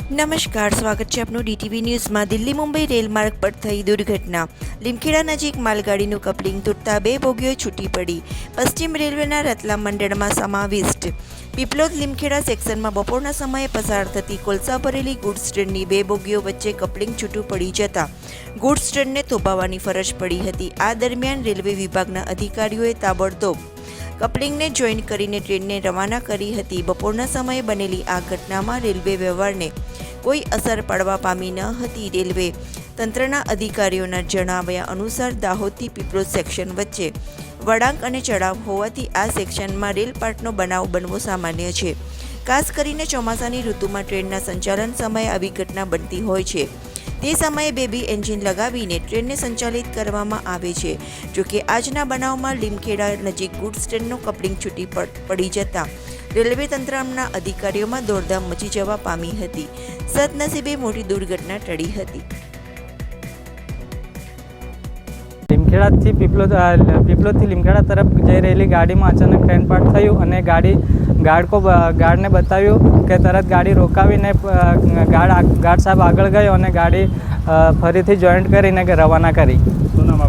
નમસ્કાર, સ્વાગત છે આપનું ડીટીવી ન્યૂઝમાં। દિલ્હી મુંબઈ રેલમાર્ગ પર થઈ દુર્ઘટના। લીમખેડા નજીક માલગાડીનું કપલિંગ તૂટતા 2 બોગીઓ છૂટી પડી। પશ્ચિમ રેલવેના રતલામ મંડળમાં સમાવિષ્ટ પીપલોદ લીમખેડા સેક્શનમાં બપોરના સમયે પસાર થતી કોલસા ભરેલી ગુડ્સ ટ્રેનની 2 બોગીઓ વચ્ચે કપલિંગ છૂટું પડી જતા ગુડ્સ ટ્રેનને થોભાવવાની ફરજ પડી હતી। આ દરમિયાન રેલવે વિભાગના અધિકારીઓએ તાબડતોબ કપલિંગને જોઈન કરીને ટ્રેનને રવાના કરી હતી। બપોરના સમયે બનેલી આ ઘટનામાં રેલવે વ્યવહારને કોઈ અસર પડવા પામી ન હતી। રેલવે તંત્રના અધિકારીઓના જણાવ્યા અનુસાર દાહોદથી પીપલોદ સેક્શન વચ્ચે વળાંક અને ચઢાવ હોવાથી આ સેક્શનમાં રેલ પાટનો બનાવ બનવો સામાન્ય છે। ખાસ કરીને ચોમાસાની ઋતુમાં ટ્રેનના સંચાલન સમયે આવી ઘટના બનતી હોય છે। તે સમયે બેબી એન્જિન લગાવીને ટ્રેનને સંચાલિત કરવામાં આવે છે। જોકે આજના બનાવમાં લીમખેડા નજીક ગુડ્સ ટ્રેનનો કપલિંગ છૂટી પડી જતા રેલવે તંત્રના અધિકારીઓમાં દોડધામ મચી જવા પામી હતી। સદનસીબે મોટી દુર્ઘટના ટળી હતી। લીમખેડાથી પીપલોદથી લીમખેડા તરફ જઈ રહેલી ગાડીમાં અચાનક ટ્રેન પાટ થયું અને ગાર્ડને બતાવ્યું કે તરત ગાડી રોકાવીને ગાર્ડ સાહેબ આગળ ગયો અને ગાડી ફરીથી જોઈન્ટ કરીને રવાના કરી।